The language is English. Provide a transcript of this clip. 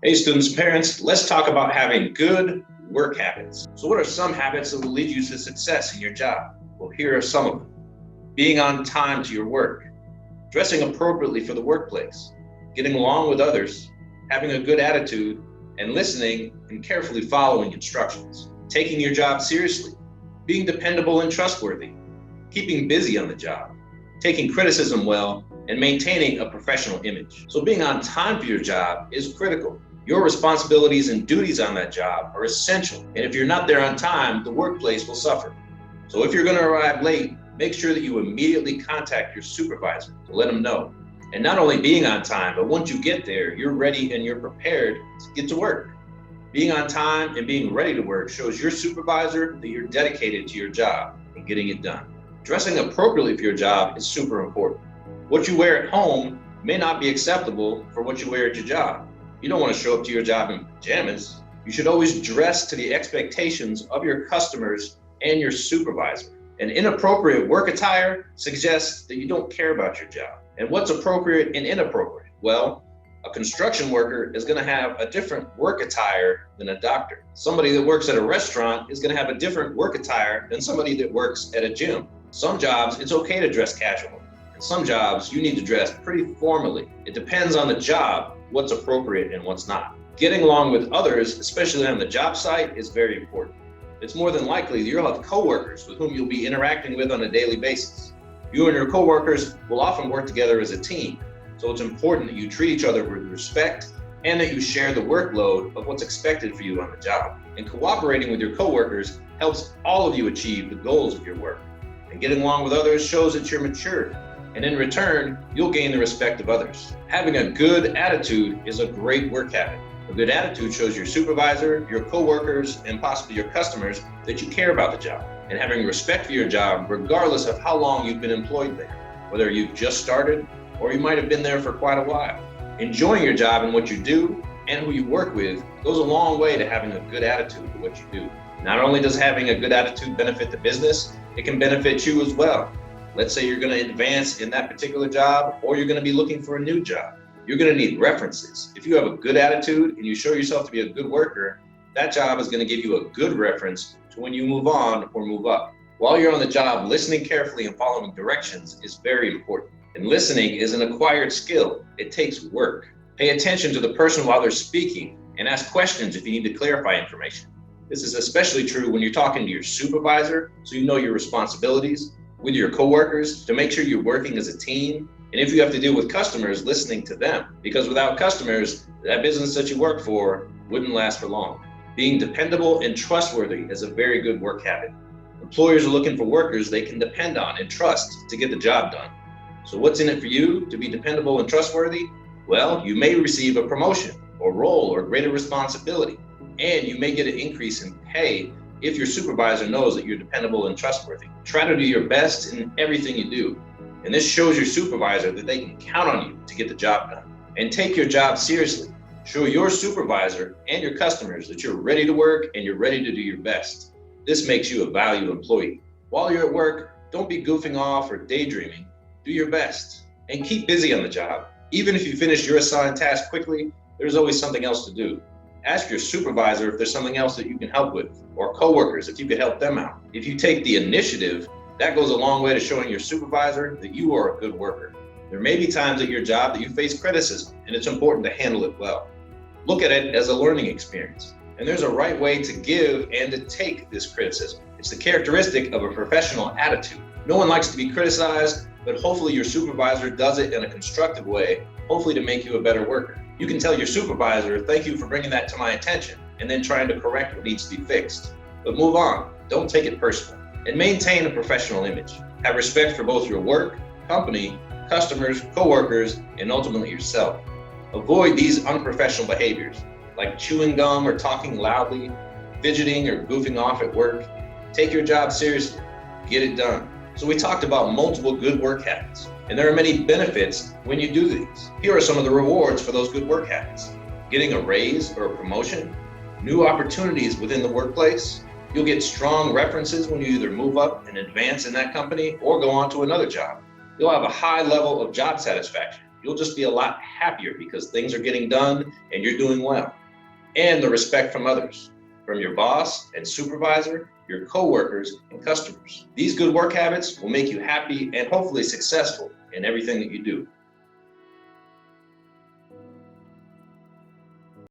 Hey students, parents, let's talk about having good work habits. So what are some habits that will lead you to success in your job? Well, here are some of them. Being on time to your work, dressing appropriately for the workplace, getting along with others, having a good attitude, and listening and carefully following instructions. Taking your job seriously, being dependable and trustworthy, keeping busy on the job, taking criticism well, and maintaining a professional image. So being on time for your job is critical. Your responsibilities and duties on that job are essential. And if you're not there on time, the workplace will suffer. So if you're going to arrive late, make sure that you immediately contact your supervisor to let them know. And not only being on time, but once you get there, you're ready and you're prepared to get to work. Being on time and being ready to work shows your supervisor that you're dedicated to your job and getting it done. Dressing appropriately for your job is super important. What you wear at home may not be acceptable for what you wear at your job. You don't want to show up to your job in pajamas. You should always dress to the expectations of your customers and your supervisor. An inappropriate work attire suggests that you don't care about your job. And what's appropriate and inappropriate? Well, a construction worker is going to have a different work attire than a doctor. Somebody that works at a restaurant is going to have a different work attire than somebody that works at a gym. Some jobs, it's okay to dress casual. In some jobs, you need to dress pretty formally. It depends on the job, what's appropriate and what's not. Getting along with others, especially on the job site, is very important. It's more than likely that you'll have coworkers with whom you'll be interacting with on a daily basis. You and your coworkers will often work together as a team, so it's important that you treat each other with respect and that you share the workload of what's expected for you on the job. And cooperating with your coworkers helps all of you achieve the goals of your work. And getting along with others shows that you're mature. And in return, you'll gain the respect of others. Having a good attitude is a great work habit. A good attitude shows your supervisor, your coworkers, and possibly your customers that you care about the job. And having respect for your job, regardless of how long you've been employed there, whether you've just started or you might have been there for quite a while. Enjoying your job and what you do and who you work with goes a long way to having a good attitude to what you do. Not only does having a good attitude benefit the business, it can benefit you as well. Let's say you're going to advance in that particular job, or you're going to be looking for a new job. You're going to need references. If you have a good attitude and you show yourself to be a good worker, that job is going to give you a good reference to when you move on or move up. While you're on the job, listening carefully and following directions is very important. And listening is an acquired skill. It takes work. Pay attention to the person while they're speaking and ask questions if you need to clarify information. This is especially true when you're talking to your supervisor, so you know your responsibilities, with your coworkers to make sure you're working as a team. And if you have to deal with customers, listening to them, because without customers, that business that you work for wouldn't last for long. Being dependable and trustworthy is a very good work habit. Employers are looking for workers they can depend on and trust to get the job done. So what's in it for you to be dependable and trustworthy? Well, you may receive a promotion or role or greater responsibility, and you may get an increase in pay if your supervisor knows that you're dependable and trustworthy. Try to do your best in everything you do. And this shows your supervisor that they can count on you to get the job done. And take your job seriously. Show your supervisor and your customers that you're ready to work and you're ready to do your best. This makes you a valued employee. While you're at work, don't be goofing off or daydreaming. Do your best and keep busy on the job. Even if you finish your assigned task quickly, there's always something else to do. Ask your supervisor if there's something else that you can help with, or coworkers if you could help them out. If you take the initiative, that goes a long way to showing your supervisor that you are a good worker. There may be times at your job that you face criticism, and it's important to handle it well. Look at it as a learning experience. And there's a right way to give and to take this criticism. It's the characteristic of a professional attitude. No one likes to be criticized, but hopefully your supervisor does it in a constructive way, hopefully to make you a better worker. You can tell your supervisor, thank you for bringing that to my attention, and then trying to correct what needs to be fixed. But move on, don't take it personal, and maintain a professional image. Have respect for both your work, company, customers, coworkers, and ultimately yourself. Avoid these unprofessional behaviors, like chewing gum or talking loudly, fidgeting or goofing off at work. Take your job seriously, get it done. So we talked about multiple good work habits, and there are many benefits when you do these. Here are some of the rewards for those good work habits. Getting a raise or a promotion, new opportunities within the workplace. You'll get strong references when you either move up and advance in that company or go on to another job. You'll have a high level of job satisfaction. You'll just be a lot happier because things are getting done and you're doing well. And the respect from others, from your boss and supervisor, your coworkers and customers. These good work habits will make you happy and hopefully successful in everything that you do.